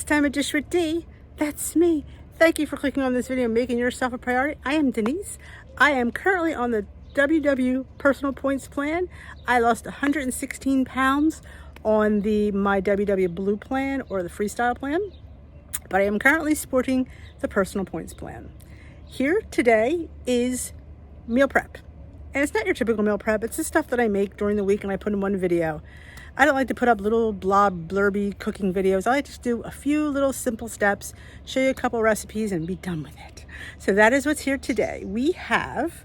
time at Dish with D. That's me. Thank you for clicking on this video and making yourself a priority. I am Denise. I am currently on the WW Personal Points Plan. I lost 116 pounds on my WW Blue Plan or the Freestyle Plan, but I am currently sporting the Personal Points Plan. Here today is meal prep. And it's not your typical meal prep. It's the stuff that I make during the week and I put in one video. I don't like to put up little blurby cooking videos. I like to just do a few little simple steps, show you a couple recipes and be done with it. So that is what's here today. We have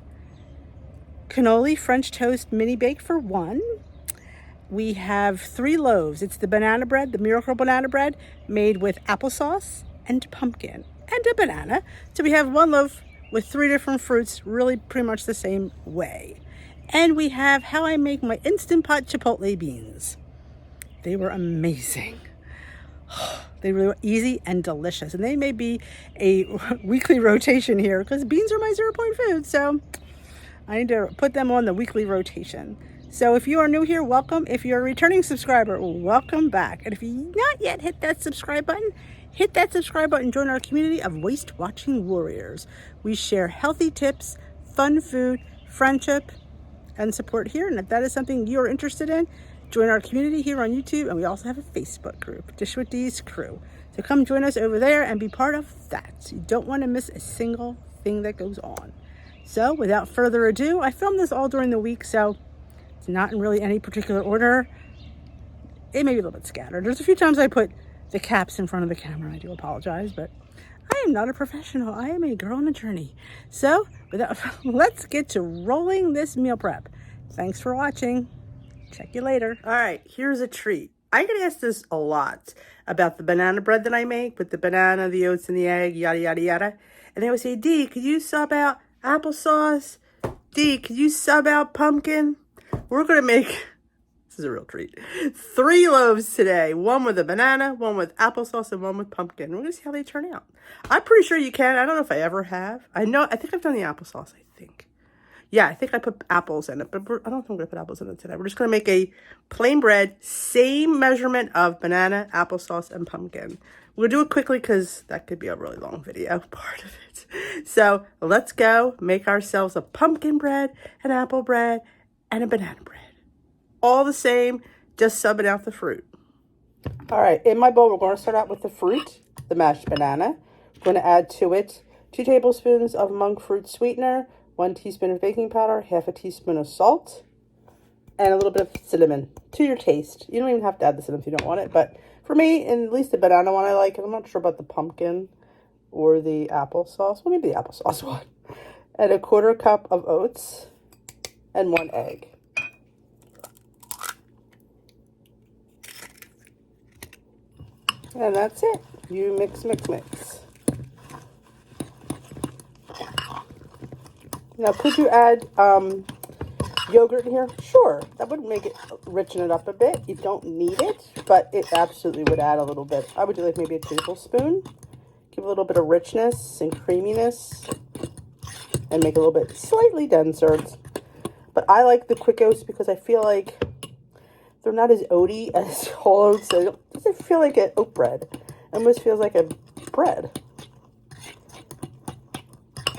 cannoli French toast mini bake for one. We have 3 loaves. It's the banana bread, the Miracle Banana Bread, made with applesauce and pumpkin and a banana. So we have 1 loaf with 3 different fruits, really pretty much the same way. And we have how I make my Instant Pot Chipotle beans. They were amazing. They were easy and delicious. And they may be a weekly rotation here because beans are my 0-point food. So I need to put them on the weekly rotation. So if you are new here, welcome. If you're a returning subscriber, welcome back. And if you not yet hit that subscribe button, hit that subscribe button. Join our community of waist watching warriors. We share healthy tips, fun food, friendship, and support here. And if that is something you're interested in, join our community here on YouTube. And we also have a Facebook group, Dish with D's Crew. So come join us over there and be part of that. You don't want to miss a single thing that goes on. So without further ado, I filmed this all during the week, so it's not in really any particular order. It may be a little bit scattered. There's a few times I put the caps in front of the camera. I do apologize, but I am not a professional. I am a girl on a journey. So let's get to rolling this meal prep. Thanks for watching. Check you later. All right, here's a treat. I get asked this a lot about the banana bread that I make with the banana, the oats, and the egg, yada, yada, yada. And they would say, D, could you sub out applesauce? D, could you sub out pumpkin? We're going to make, this is a real treat, 3 loaves today. 1 with a banana, 1 with applesauce, and 1 with pumpkin. We're going to see how they turn out. I'm pretty sure you can. I don't know if I ever have. I think I've done the applesauce, I think. Yeah, I think I put apples in it, but I don't think I'm going to put apples in it today. We're just going to make a plain bread, same measurement of banana, applesauce, and pumpkin. We'll do it quickly because that could be a really long video, part of it. So let's go make ourselves a pumpkin bread, an apple bread, and a banana bread. All the same, just subbing out the fruit. All right, in my bowl, we're going to start out with the fruit, the mashed banana. We're going to add to it 2 tablespoons of monk fruit sweetener, 1 teaspoon of baking powder, half a teaspoon of salt, and a little bit of cinnamon to your taste. You don't even have to add the cinnamon if you don't want it, but for me, and at least the banana one I like, and I'm not sure about the pumpkin or the applesauce. Well, maybe the applesauce one. And a 1/4 cup of oats and 1 egg. And that's it. You mix, mix, mix. Now, could you add yogurt in here? Sure. That would make it richen it up a bit. You don't need it, but it absolutely would add a little bit. I would do like maybe a tablespoon. Give a little bit of richness and creaminess and make it a little bit slightly denser. But I like the quick oats because I feel like they're not as oaty as whole oats. So it doesn't feel like an oat bread. It almost feels like a bread.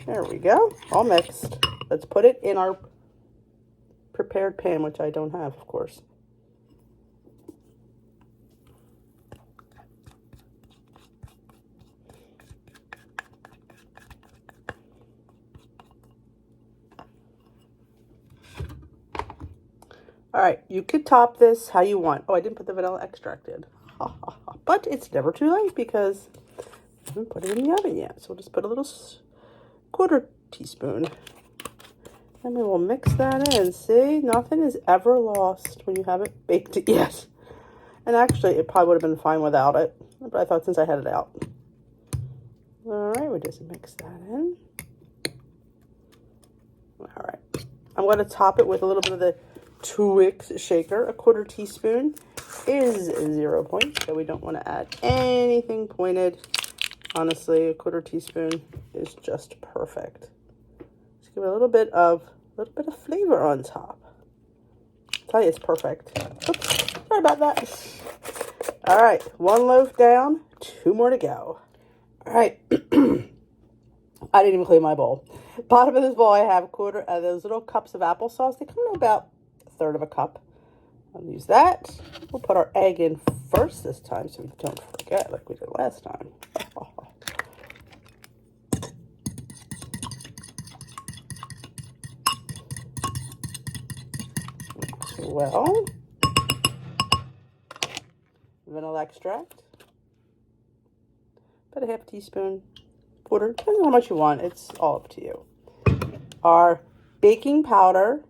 There we go. All mixed. Let's put it in our prepared pan, which I don't have, of course. All right, you could top this how you want. Oh, I didn't put the vanilla extract in. But it's never too late because I haven't put it in the oven yet. So we'll just put a little 1/4 teaspoon. And we will mix that in. See, nothing is ever lost when you haven't baked it yet. And actually, it probably would have been fine without it. But I thought since I had it out. All right, we just mix that in. All right. I'm going to top it with a little bit of the Twix shaker. A 1/4 teaspoon is 0 point, so we don't want to add anything pointed. Honestly, a 1/4 teaspoon is just perfect. Just give it a little bit of flavor on top. I'll tell you, it's perfect. Oops, sorry about that. All right, 1 loaf down, 2 more to go. All right. I didn't even clean my bowl. Bottom of this bowl, I have a quarter of those little cups of applesauce. They come in about a third of a cup. I'll use that. We'll put our egg in first this time so we don't forget like we did last time. Well, vanilla extract. About a half teaspoon. Quarter, depends on how much you want. It's all up to you. Our baking powder,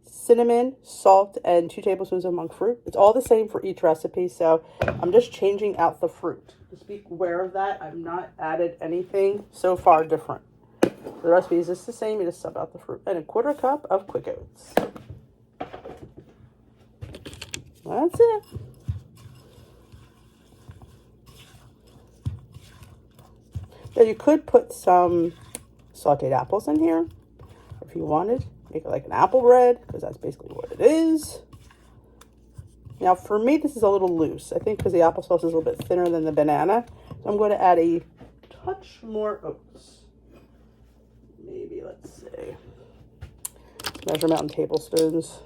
cinnamon, salt, and 2 tablespoons of monk fruit. It's all the same for each recipe, so I'm just changing out the fruit. Just be aware of that. I've not added anything so far different. The recipe is just the same. You just sub out the fruit. And a quarter cup of quick oats. That's it. Now you could put some sauteed apples in here if you wanted. Make it like an apple bread, because that's basically what it is. Now for me, this is a little loose. I think because the applesauce is a little bit thinner than the banana. So I'm going to add a touch more oats. Maybe, let's see. Measure them out in tablespoons.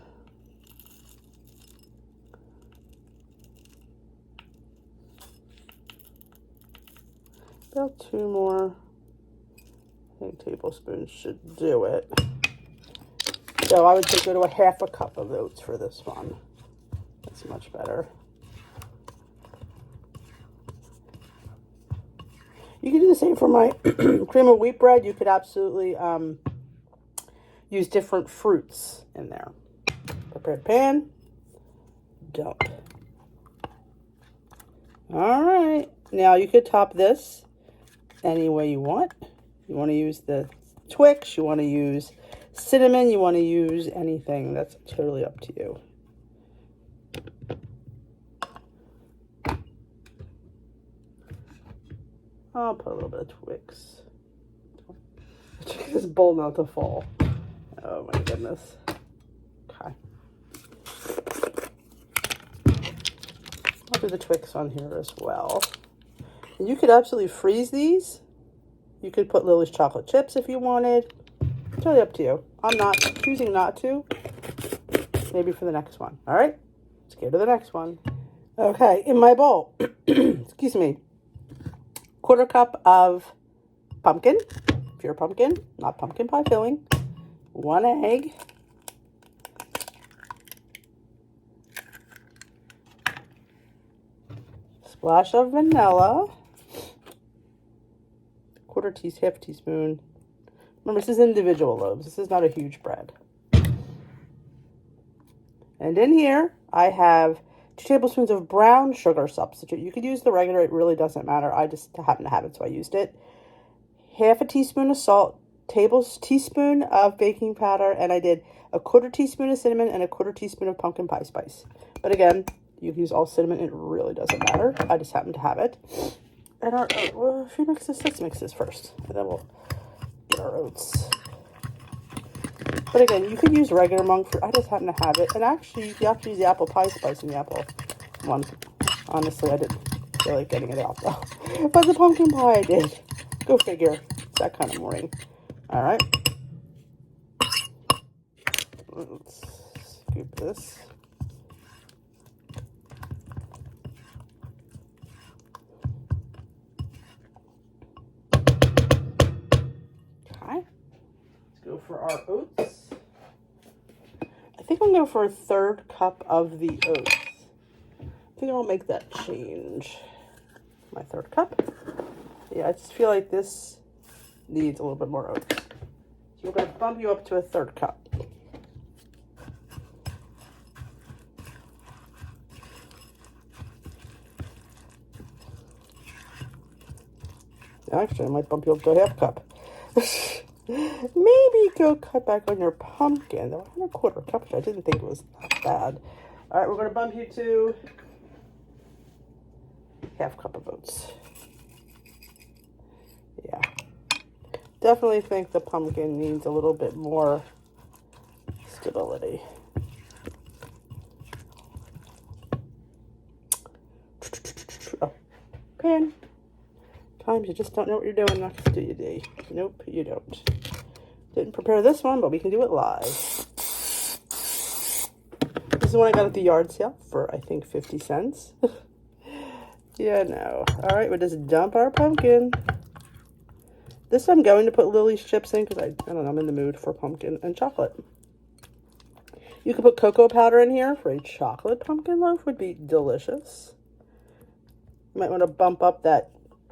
About 2 more, I think, tablespoons should do it. So I would say go to a half a cup of oats for this one. That's much better. You can do the same for my cream of wheat bread. You could absolutely use different fruits in there. Prepared pan, dump. All right, now you could top this any way you want. You want to use the Twix, you want to use cinnamon, you want to use anything. That's totally up to you. I'll put a little bit of Twix. This bowl not to fall. Oh my goodness. Okay. I'll do the Twix on here as well. And you could absolutely freeze these. You could put Lily's chocolate chips if you wanted. Totally up to you. I'm not choosing not to. Maybe for the next one. All right, let's go to the next one. Okay, in my bowl, excuse me, quarter cup of pumpkin, pure pumpkin, not pumpkin pie filling. 1 egg. Splash of vanilla. Half teaspoon. Remember, this is individual loaves. This is not a huge bread. And in here, I have 2 tablespoons of brown sugar substitute. You could use the regular. It really doesn't matter. I just happen to have it, so I used it. Half a teaspoon of salt, teaspoon of baking powder, and I did a 1/4 teaspoon of cinnamon and a 1/4 teaspoon of pumpkin pie spice. But again, you can use all cinnamon. It really doesn't matter. I just happen to have it. And our oats, well, if we mix this, let's mix this first. And then we'll get our oats. But again, you could use regular monk fruit. I just happen to have it. And actually, you have to use the apple pie spice in the apple one. Honestly, I didn't feel like getting it out, though. But the pumpkin pie I did. Go figure. It's that kind of morning. All right. Let's scoop this. Go for our oats. I think I'm going to go for a 1/3 cup of the oats. I think I'll make that change. My 1/3 cup. Yeah, I just feel like this needs a little bit more oats. So we're going to bump you up to a 1/3 cup. Actually, I might bump you up to a 1/2 cup. Maybe go cut back on your pumpkin. Though I had a 1/4 cup, which I didn't think was that bad. All right, we're going to bump you to 1/2 cup of oats. Yeah. Definitely think the pumpkin needs a little bit more stability. Oh, pan. sometimes you just don't know what you're doing next, do you, D? Nope, you don't. Didn't prepare this one, but we can do it live. This is one I got at the yard sale for, I think, 50 cents. Yeah, no. All right, we'll just dump our pumpkin. This I'm going to put Lily's chips in because I don't know, I'm in the mood for pumpkin and chocolate. You could put cocoa powder in here for a chocolate pumpkin loaf, would be delicious. You might want to bump up that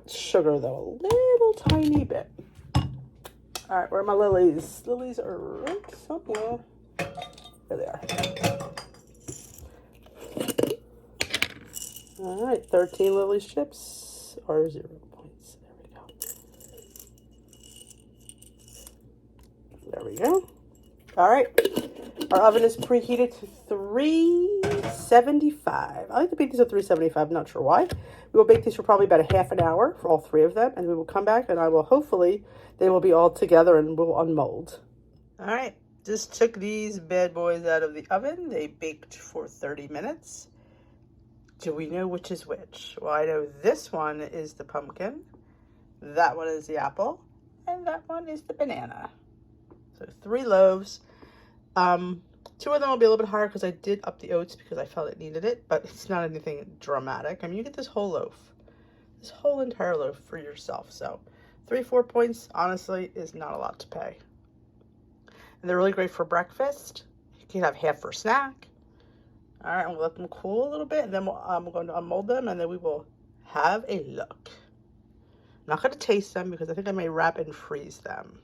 sugar though, a little tiny bit. All right, where are my lilies? Lilies are right somewhere. There they are. All right, 13 Lily's chips are 0 points. There we go. All right, our oven is preheated to 375. I like to bake these at 375, I'm not sure why. We will bake these for probably about a half an hour for all 3 of them, and we will come back and I will hopefully, they will be all together and we'll unmold. All right, just took these bad boys out of the oven. They baked for 30 minutes. Do we know which is which? Well, I know this one is the pumpkin, that one is the apple, and that one is the banana. So 3 loaves. 2 of them will be a little bit higher because I did up the oats because I felt it needed it, but it's not anything dramatic. I mean, you get this whole loaf, this whole entire loaf for yourself. So 3-4 points, honestly, is not a lot to pay. And they're really great for breakfast. You can have half for snack. All right, I'm gonna let them cool a little bit, and then I'm going to unmold them, and then we will have a look. I'm not gonna taste them because I think I may wrap and freeze them.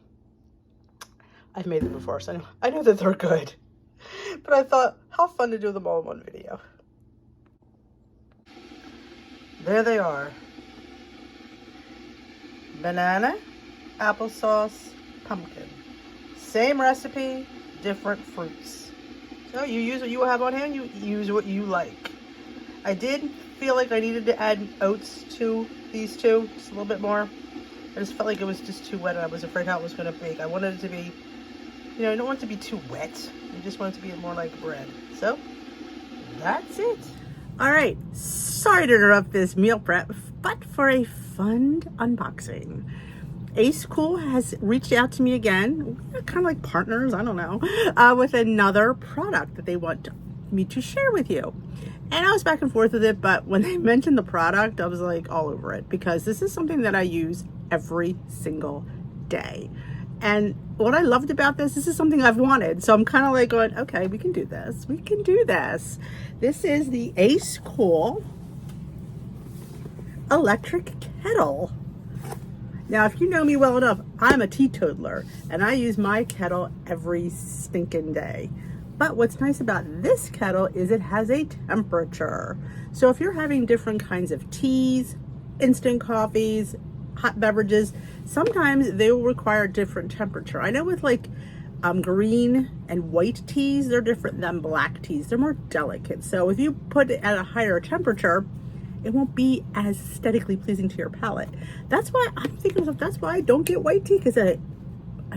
I've made them before, so I know that they're good. But I thought, how fun to do them all in one video. There they are. Banana, applesauce, pumpkin. Same recipe, different fruits. So you use what you have on hand, you use what you like. I did feel like I needed to add oats to these 2, just a little bit more. I just felt like it was just too wet and I was afraid how it was going to bake. I wanted it to be, you know, you don't want it to be too wet. You just want it to be more like bread. So, that's it. All right, sorry to interrupt this meal prep, but for a fun unboxing. Acecool has reached out to me again, we're kind of like partners, I don't know, with another product that they want me to share with you. And I was back and forth with it, but when they mentioned the product, I was like all over it because this is something that I use every single day. And what I loved about this is something I've wanted. So I'm kind of like going, okay, we can do this. We can do this. This is the Acecool electric kettle. Now, if you know me well enough, I'm a teetotaler and I use my kettle every stinking day. But what's nice about this kettle is it has a temperature. So if you're having different kinds of teas, instant coffees, hot beverages, sometimes they will require a different temperature. I know with like green and white teas, they're different than black teas. They're more delicate. So if you put it at a higher temperature, it won't be as aesthetically pleasing to your palate. That's why I'm thinking, that's why I don't get white tea, because I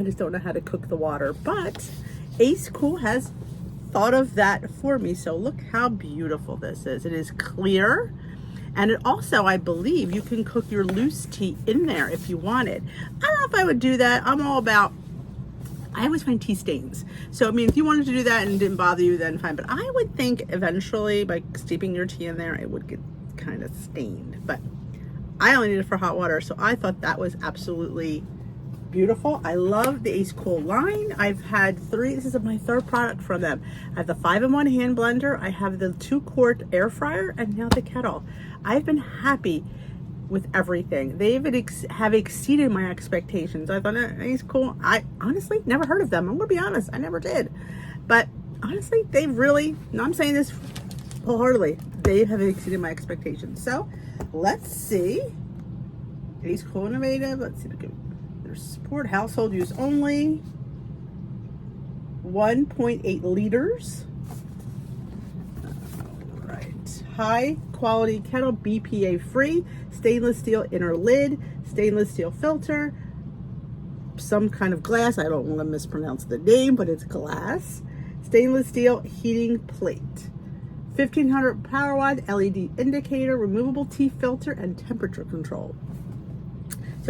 just don't know how to cook the water. But Acecool has thought of that for me. So look how beautiful this is. It is clear. And it also, I believe, you can cook your loose tea in there if you want it. I don't know if I would do that. I'm all about, I always find tea stains. So, I mean, if you wanted to do that and it didn't bother you, then fine. But I would think eventually by steeping your tea in there, it would get kind of stained. But I only need it for hot water. So I thought that was absolutely beautiful. I love the Acecool line. I've had 3, this is my 3rd product from them. I have the 5-in-1 hand blender, I have the 2-quart air fryer, and now the kettle. I've been happy with everything. They have exceeded my expectations. I thought Acecool, I honestly never heard of them. I'm gonna be honest, I never did. But honestly, they've really, no, I'm saying this wholeheartedly, they have exceeded my expectations. So let's see. Acecool innovative, let's see the good. Support household use only, 1.8 liters. All right, high quality kettle, BPA free, stainless steel inner lid, stainless steel filter, some kind of glass, I don't want to mispronounce the name, but it's glass, stainless steel heating plate, 1500 power watt LED indicator, removable tea filter, and temperature control.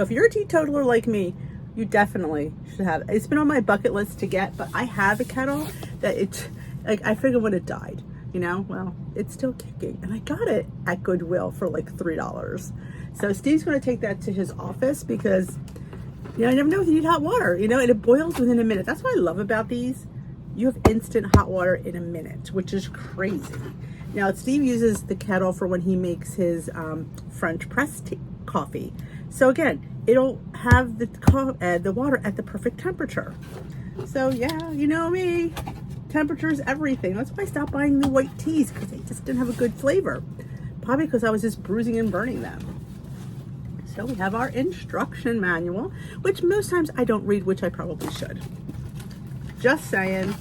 So if you're a teetotaler like me, you definitely should have it. It's been on my bucket list to get, but I have a kettle that it's like, I figured when it died, you know, well, it's still kicking. And I got it at Goodwill for like $3. So Steve's going to take that to his office because, you know, I never know if you need hot water, you know, and it boils within a minute. That's what I love about these. You have instant hot water in a minute, which is crazy. Now, Steve uses the kettle for when he makes his French press coffee. So again, it'll have the water at the perfect temperature. So yeah, you know me, temperature's everything. That's why I stopped buying the white teas, because they just didn't have a good flavor. Probably because I was just bruising and burning them. So we have our instruction manual, which most times I don't read, which I probably should. Just saying.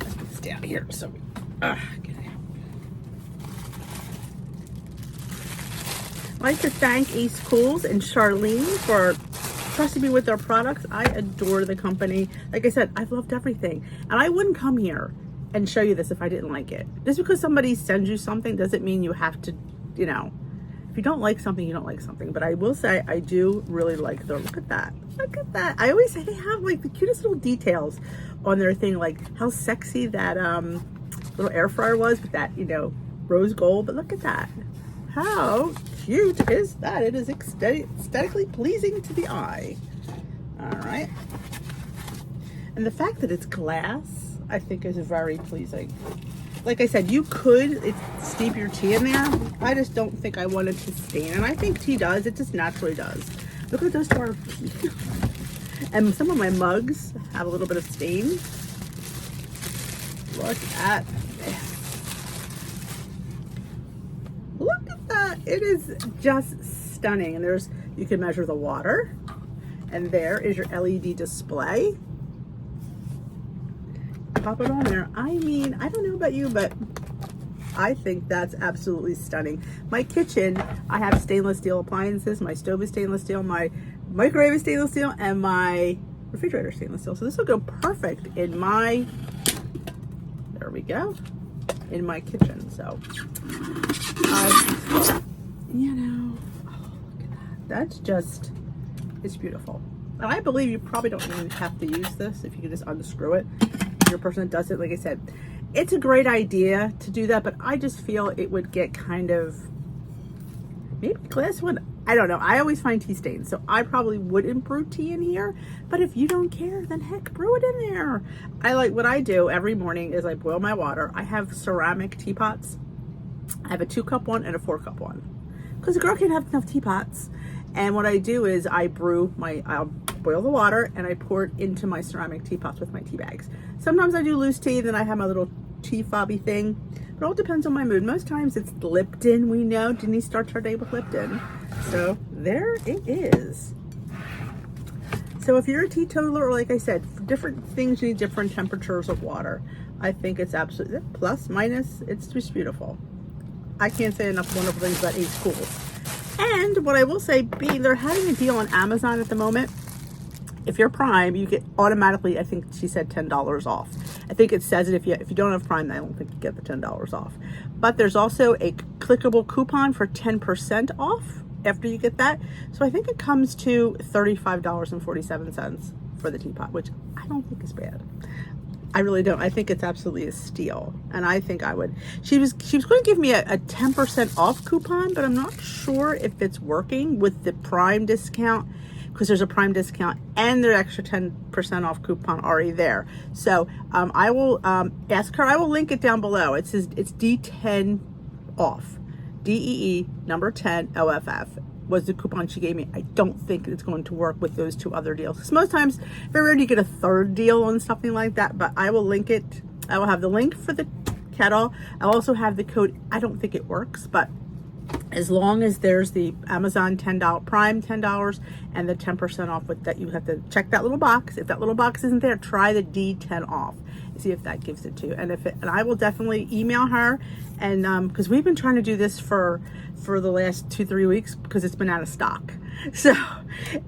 Let's put this down here so we get it. I'd like to thank Ace Cools and Charlene for trusting me with their products. I adore the company. Like I said, I've loved everything. And I wouldn't come here and show you this if I didn't like it. Just because somebody sends you something doesn't mean you have to, you know, if you don't like something, you don't like something. But I will say, I do really like their, look at that. Look at that. I always say they have like the cutest little details on their thing, like how sexy that little air fryer was with that, you know, rose gold. But look at that. How cute is that? It is aesthetically pleasing to the eye. All right. And the fact that it's glass, I think, is very pleasing. Like I said, you could steep your tea in there. I just don't think I want it to stain. And I think tea does. It just naturally does. Look at those to our feet. And some of my mugs have a little bit of stain. Look at this. Look at that. It is just stunning. And there's, you can measure the water. And there is your LED display. Pop it on there. I mean, I don't know about you, but I think that's absolutely stunning. My kitchen, I have stainless steel appliances. My stove is stainless steel. My microwave is stainless steel. And my refrigerator is stainless steel. So this will go perfect in my, there we go, in my kitchen. So, you know, oh, look at that. That's just, it's beautiful. And I believe you probably don't even have to use this if you can just unscrew it. Your person that does it, like I said, it's a great idea to do that, but I just feel it would get kind of, maybe glass one, I don't know. I always find tea stains, so I probably wouldn't brew tea in here, but if you don't care, then heck, brew it in there. I like, what I do every morning is I boil my water. I have ceramic teapots. I have a 2-cup one and a 4-cup one, because a girl can't have enough teapots. And what I do is I brew I'll boil the water and I pour it into my ceramic teapots with my tea bags. Sometimes I do loose tea, then I have my little tea fobby thing. It all depends on my mood. Most times it's Lipton, we know. Denise starts her day with Lipton. So there it is. So if you're a teetotaler, or like I said, for different things you need different temperatures of water. I think it's absolutely, plus, minus, it's just beautiful. I can't say enough wonderful things about Ace Cools. And what I will say, they're having a deal on Amazon at the moment. If you're Prime, you get automatically, I think she said $10 off. I think it says it if you don't have Prime, I don't think you get the $10 off. But there's also a clickable coupon for 10% off after you get that. So I think it comes to $35.47 for the teapot, which I don't think is bad. I really don't. I think it's absolutely a steal. And I think I would. She was going to give me a 10% off coupon, but I'm not sure if it's working with the Prime discount, because there's a Prime discount and there's extra 10% off coupon already there. So I will ask her. I will link it down below. It says it's D10 off. DEE number 10 OFF was the coupon she gave me. I don't think it's going to work with those 2 other deals, because most times, very rarely you get a 3rd deal on something like that, but I will link it. I will have the link for the kettle. I'll also have the code. I don't think it works, but as long as there's the Amazon $10 Prime $10 and the 10% off with that, you have to check that little box. If that little box isn't there, try the D10 off. See if that gives it to you. And and I will definitely email her, and because we've been trying to do this for the last 2-3 weeks because it's been out of stock. So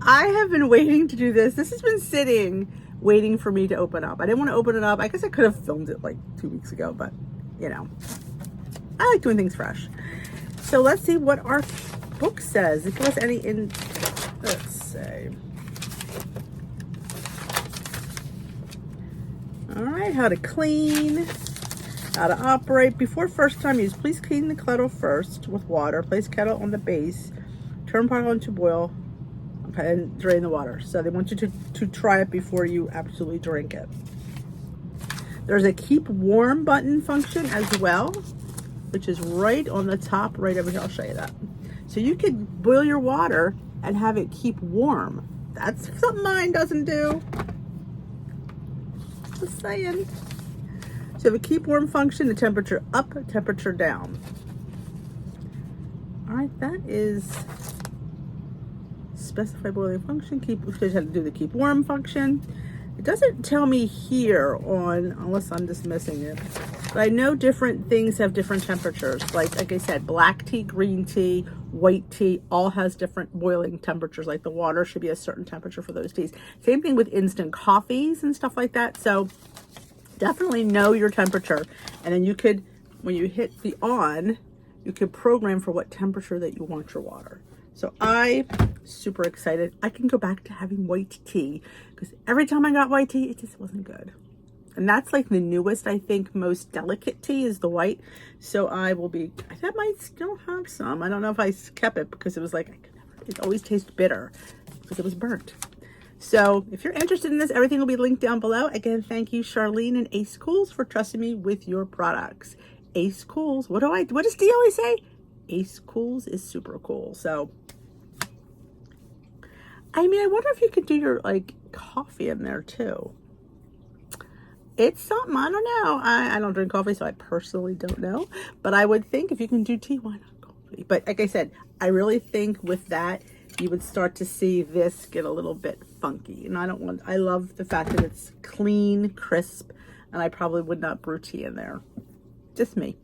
I have been waiting to do this. This has been sitting waiting for me to open up. I didn't want to open it up. I guess I could have filmed it like 2 weeks ago, but you know, I like doing things fresh. So let's see what our book says. If it has any Let's see. All right, how to clean, how to operate. Before first time use, please clean the kettle first with water. Place kettle on the base. Turn pot on to boil, okay, and drain the water. So they want you to try it before you absolutely drink it. There's a keep warm button function as well, which is right on the top, right over here. I'll show you that. So you could boil your water and have it keep warm. That's something mine doesn't do. Just saying. So the keep warm function, the temperature up, temperature down. All right, that is specify boiling function. Keep, because you have to do the keep warm function. It doesn't tell me here on, unless I'm just missing it. But I know different things have different temperatures. Like I said, black tea, green tea, white tea, all has different boiling temperatures. Like the water should be a certain temperature for those teas. Same thing with instant coffees and stuff like that. So definitely know your temperature. And then you could, when you hit the on, you could program for what temperature that you want your water. So I'm super excited. I can go back to having white tea because every time I got white tea, it just wasn't good. And that's like the newest, I think, most delicate tea is the white. So I might still have some. I don't know if I kept it because it was like, it always tastes bitter because it was burnt. So if you're interested in this, everything will be linked down below. Again, thank you, Charlene and Ace Cools, for trusting me with your products. Ace Cools, what does Dee always say? Ace Cools is super cool. So, I mean, I wonder if you could do your like coffee in there too. It's something, I don't know. I don't drink coffee, so I personally don't know. But I would think if you can do tea, why not coffee? But like I said, I really think with that, you would start to see this get a little bit funky. And I love the fact that it's clean, crisp, and I probably would not brew tea in there. Just me.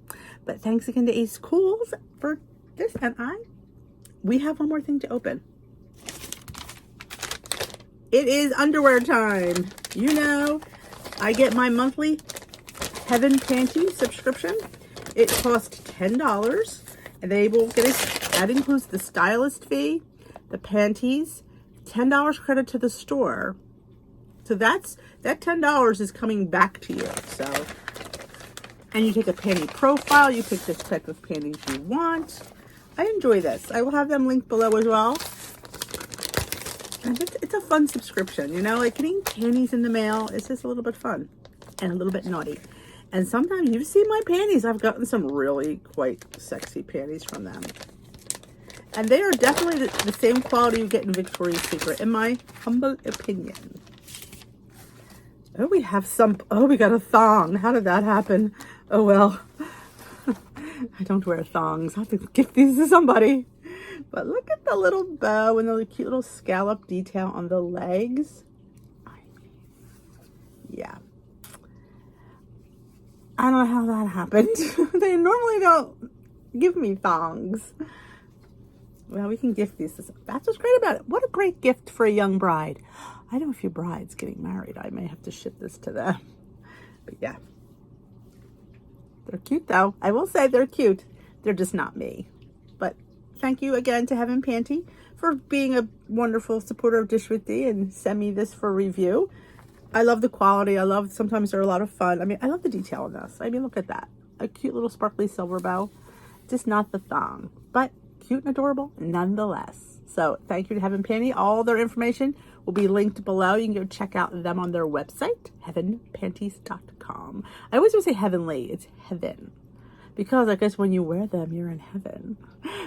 But thanks again to Ace Cools for this. And we have one more thing to open. It is underwear time. You know, I get my monthly Heaven Panty subscription. It costs $10, and that includes the stylist fee, the panties, $10 credit to the store. So that $10 is coming back to you. So, and you take a panty profile. You pick the type of panties you want. I enjoy this. I will have them linked below as well. And it's a fun subscription, you know, like getting panties in the mail. It's just a little bit fun and a little bit naughty. And sometimes you've seen my panties. I've gotten some really quite sexy panties from them. And they are definitely the same quality you get in Victoria's Secret, in my humble opinion. Oh, we got a thong. How did that happen? Oh, well. I don't wear thongs. I'll have to give these to somebody. But look at the little bow and the cute little scallop detail on the legs. Yeah. I don't know how that happened. They normally don't give me thongs. Well, we can gift these. That's what's great about it. What a great gift for a young bride. I know a few brides getting married. I may have to ship this to them. But yeah. They're cute though. I will say they're cute. They're just not me. But thank you again to Heaven Panty for being a wonderful supporter of Dish with Dee and send me this for review. I love the quality. Sometimes they're a lot of fun. I mean, I love the detail in this. I mean, look at that. A cute little sparkly silver bow. Just not the thong, but cute and adorable nonetheless. So thank you to Heaven Panty. All their information will be linked below. You can go check out them on their website, heavenpanties.com. I always want to say heavenly. It's heaven. Because I guess when you wear them, you're in heaven.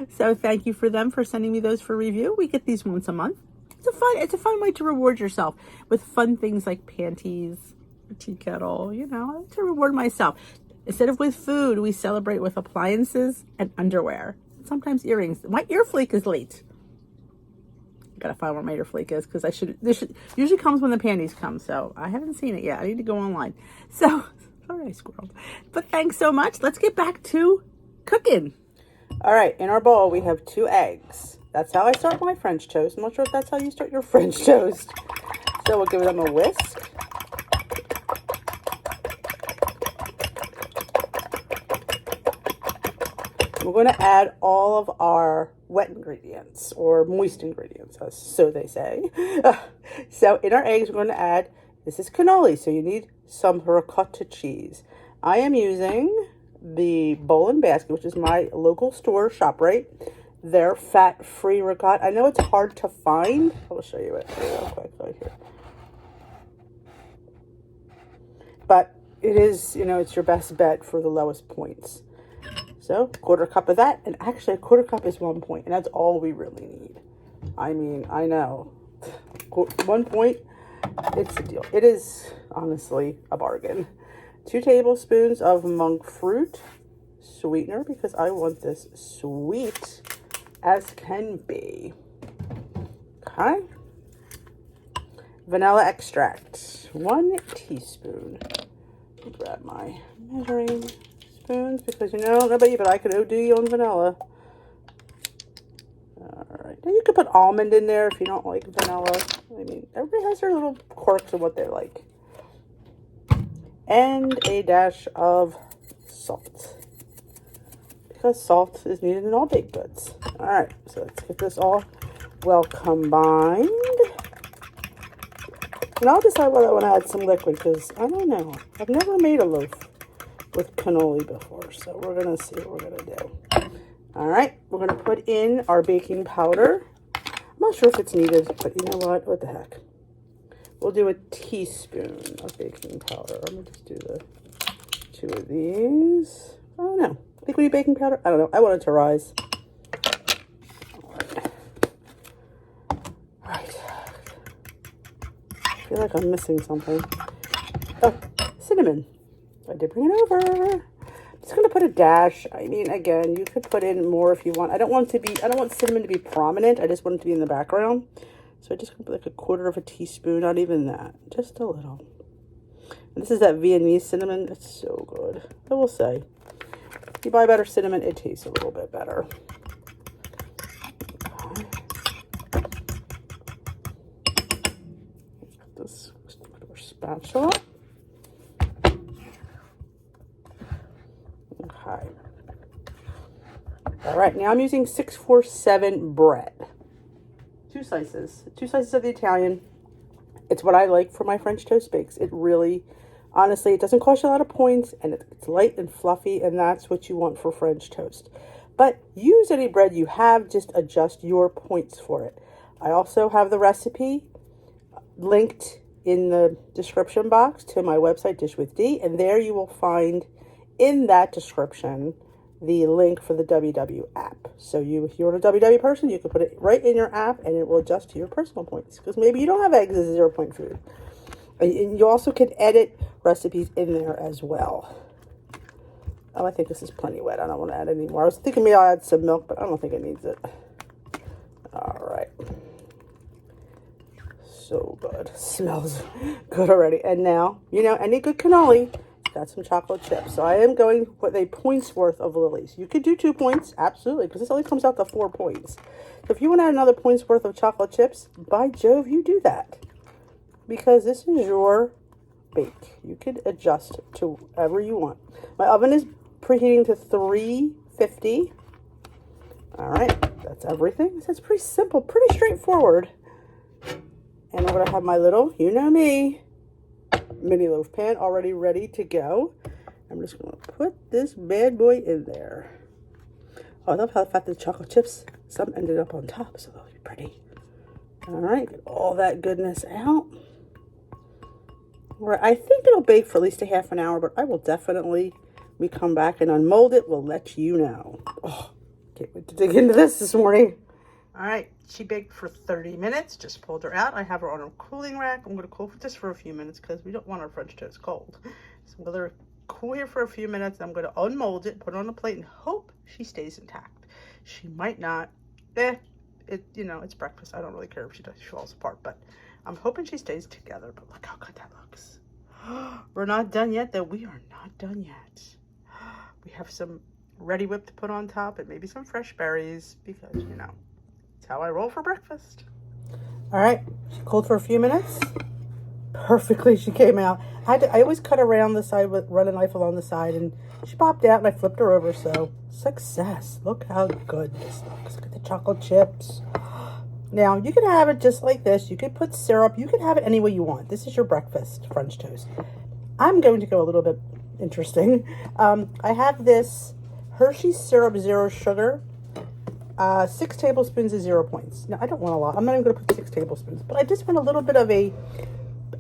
So thank you for them for sending me those for review. We get these once a month. It's a fun way to reward yourself with fun things like panties, tea kettle, you know, I like to reward myself. Instead of with food, we celebrate with appliances and underwear. Sometimes earrings. My ear flake is late. Gotta find where my ear flake is because this usually comes when the panties come. So I haven't seen it yet. I need to go online. So sorry I squirreled. But thanks so much. Let's get back to cooking. All right, in our bowl we have 2 eggs. That's how I start my French toast. I'm not sure if that's how you start your French toast. So we'll give them a whisk. We're going to add all of our wet ingredients, or moist ingredients, so they say. So in our eggs, we're going to add, this is cannoli, so you need some ricotta cheese. I am using the Bowl and Basket, which is my local store, ShopRite. They're fat-free ricotta. I know it's hard to find. I will show you it real quick right here. But it is, you know, it's your best bet for the lowest points. So, 1/4 cup of that. And actually, a 1/4 cup is 1 point. And that's all we really need. I mean, I know. 1 point, it's a deal. It is, honestly, a bargain. 2 tablespoons of monk fruit sweetener, because I want this sweet as can be. Okay. Vanilla extract, 1 teaspoon. Grab my measuring spoons, because you know, nobody but I could OD you on vanilla. Alright, now you could put almond in there if you don't like vanilla. I mean, everybody has their little quirks of what they like. And a dash of salt, because salt is needed in all baked goods. Alright, so let's get this all well combined. And I'll decide whether I want to add some liquid, because I don't know. I've never made a loaf with cannoli before, so we're going to see what we're going to do. Alright, we're going to put in our baking powder. I'm not sure if it's needed, but you know what the heck. We'll do a teaspoon of baking powder. I'm going to just do the 2 of these. I don't know. I think we need baking powder. I don't know. I want it to rise. All right. I feel like I'm missing something. Oh, cinnamon. I did bring it over. I'm just going to put a dash. I mean, again, you could put in more if you want. I don't want cinnamon to be prominent. I just want it to be in the background. So I just put like a 1/4 of a teaspoon, not even that, just a little. And this is that Viennese cinnamon. It's so good. I will say, if you buy better cinnamon, it tastes a little bit better. Okay. This spatula. Okay. All right, now I'm using 647 bread. 2 slices of the Italian. It's what I like for my French toast bakes. It really, honestly, it doesn't cost you a lot of points, and it's light and fluffy, and that's what you want for French toast. But use any bread you have, just adjust your points for it. I also have the recipe linked in the description box to my website, Dish with D, and there you will find in that description the link for the WW app. So if you're a WW person, you can put it right in your app and it will adjust to your personal points, because maybe you don't have eggs as a 0-point food. And you also can edit recipes in there as well. Oh, I think this is plenty wet. I don't want to add any more. I was thinking maybe I'll add some milk, but I don't think it needs it. All right. So good. Smells good already. And now, you know, any good cannoli, got some chocolate chips. So I am going with a point's worth of lilies. You could do 2 points, absolutely, because this only comes out to 4 points. So if you want to add another point's worth of chocolate chips, by Jove, you do that, because this is your bake. You could adjust to whatever you want. My oven is preheating to 350. All right, that's everything. So it's pretty simple, pretty straightforward. And I'm going to have my little, you know me, mini loaf pan already ready to go. I'm just going to put this bad boy in there. Oh, I love how the chocolate chips, some ended up on top, so that'll be pretty. All right, get all that goodness out. All right, I think it'll bake for at least a half an hour, but I will definitely, when we come back and unmold it, we'll let you know. Oh, can't wait to dig into this morning. All right, she baked for 30 minutes. Just pulled her out. I have her on a cooling rack. I'm going to cool this for a few minutes because we don't want our French toast cold. So I'm going to let her cool here for a few minutes. I'm going to unmold it, put it on a plate, and hope she stays intact. She might not. You know, it's breakfast. I don't really care if she falls apart, but I'm hoping she stays together. But look how good that looks. We're not done yet, though. We are not done yet. We have some ready whip to put on top and maybe some fresh berries because, you know, it's how I roll for breakfast. All right, she cooled for a few minutes. perfectly. She came out. I always cut around the side with run a knife along the side, and she popped out and I flipped her over. So success. Look how good this looks. Look at the chocolate chips. Now you can have it just like this. You could put syrup. You can have it any way you want. This is your breakfast French toast. I'm going to go a little bit interesting. I have this Hershey's syrup, 0 sugar. 6 tablespoons is 0 points. Now I don't want a lot. I'm not even going to put 6 tablespoons, but I just want a little bit of a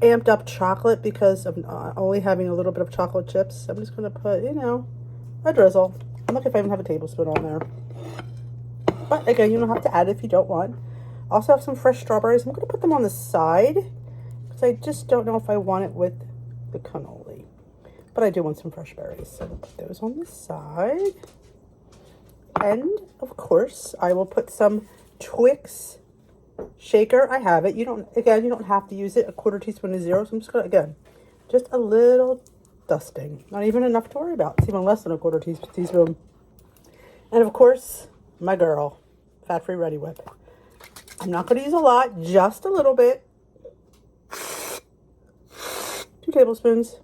amped up chocolate because of only having a little bit of chocolate chips. I'm just going to put, you know, a drizzle. I'm looking if I even have a tablespoon on there. But again, you don't have to add it if you don't want. Also have some fresh strawberries. I'm going to put them on the side because I just don't know if I want it with the cannoli. But I do want some fresh berries, so I'll put those on the side. And of course, I will put some Twix shaker. I have it. You don't have to use it. 1/4 teaspoon is 0. So I'm just gonna, again, just a little dusting. Not even enough to worry about. It's even less than 1/4 teaspoon. And of course, my girl, fat-free Ready Whip. I'm not going to use a lot, just a little bit. 2 tablespoons.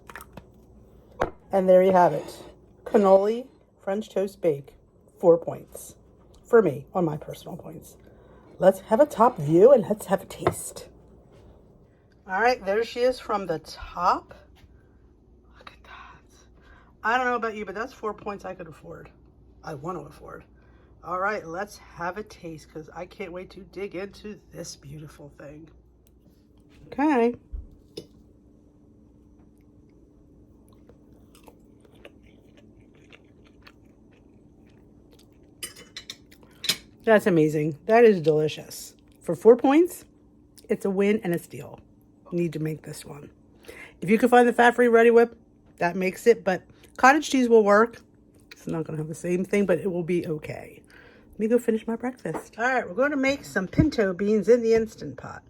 And there you have it. Cannoli French toast bake. 4 points. For me, on my personal points. Let's have a top view and let's have a taste. All right, there she is from the top. Look at that. I don't know about you, but that's 4 points I could afford. I want to afford. All right, let's have a taste because I can't wait to dig into this beautiful thing. Okay. That's amazing. That is delicious. For 4 points, it's a win and a steal. Need to make this one. If you can find the fat-free Ready Whip, that makes it, but cottage cheese will work. It's not going to have the same thing, but it will be okay. Let me go finish my breakfast. All right, we're going to make some pinto beans in the Instant Pot.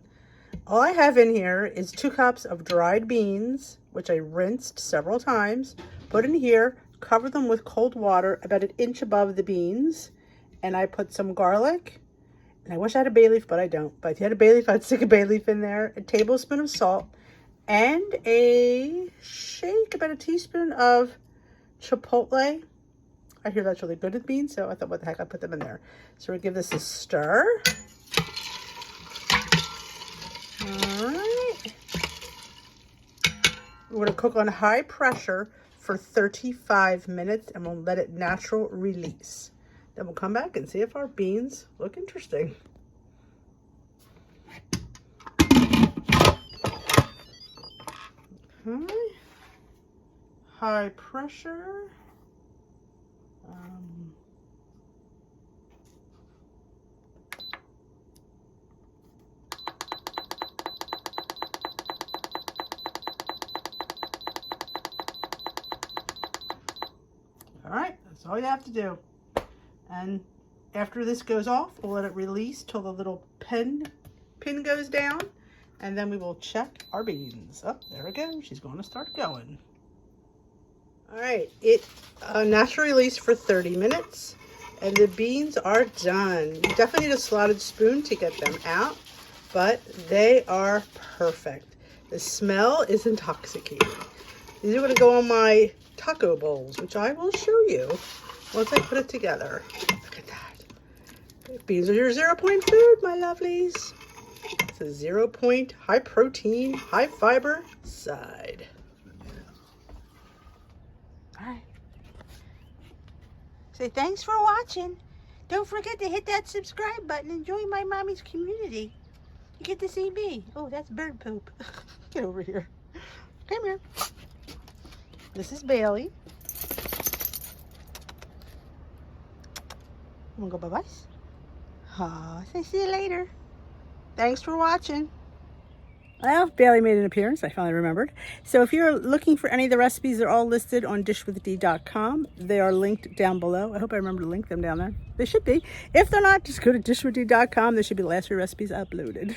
All I have in here is 2 cups of dried beans, which I rinsed several times. Put in here, cover them with cold water about 1 inch above the beans. And I put some garlic. And I wish I had a bay leaf, but I don't. But if you had a bay leaf, I'd stick a bay leaf in there. 1 tablespoon of salt. And a shake, about 1 teaspoon of chipotle. I hear that's really good with beans, so I thought, what the heck, I put them in there. So we'll give this a stir. All right. We're going to cook on high pressure for 35 minutes, and we'll let it natural release. Then we'll come back and see if our beans look interesting. Okay. High pressure. All right, that's all you have to do. And after this goes off, we'll let it release till the little pin goes down. And then we will check our beans. Oh, there we go. She's going to start going. All right, it natural release for 30 minutes. And the beans are done. You definitely need a slotted spoon to get them out. But they are perfect. The smell is intoxicating. These are going to go on my taco bowls, which I will show you once I put it together. Look at that. Beans are your 0 point food, my lovelies. It's a 0 point, high protein, high fiber side. All right. Say thanks for watching. Don't forget to hit that subscribe button and join my mommy's community. You get to see me. Oh, that's bird poop. Get over here. Come here. This is Bailey. I'm gonna go bye-byes. Say see you later. Thanks for watching. Well, Bailey made an appearance. I finally remembered. So if you're looking for any of the recipes, they're all listed on dishwithed.com. They are linked down below. I hope I remember to link them down there. They should be. If they're not, just go to dishwithed.com. There should be the last 3 recipes uploaded.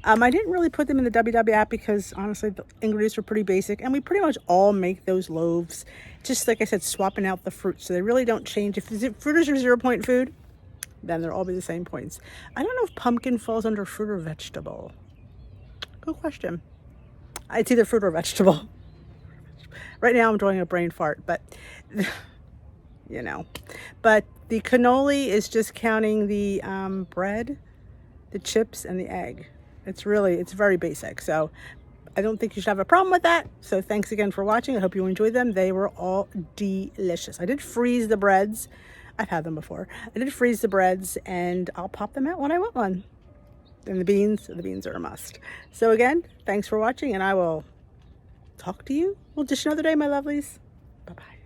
I didn't really put them in the WW app because honestly, the ingredients were pretty basic. And we pretty much all make those loaves. Just like I said, swapping out the fruit. So they really don't change. If fruit is your 0 point food, then they'll all be the same points. I don't know if pumpkin falls under fruit or vegetable. Good question. It's either fruit or vegetable. Right now I'm drawing a brain fart, but you know. But the cannoli is just counting the bread, the chips, and the egg. It's very basic. So I don't think you should have a problem with that. So thanks again for watching. I hope you enjoyed them. They were all delicious. I did freeze the breads. I've had them before. I did freeze the breads, and I'll pop them out when I want one. And the beans are a must. So again, thanks for watching, and I will talk to you. We'll dish another day, my lovelies. Bye-bye.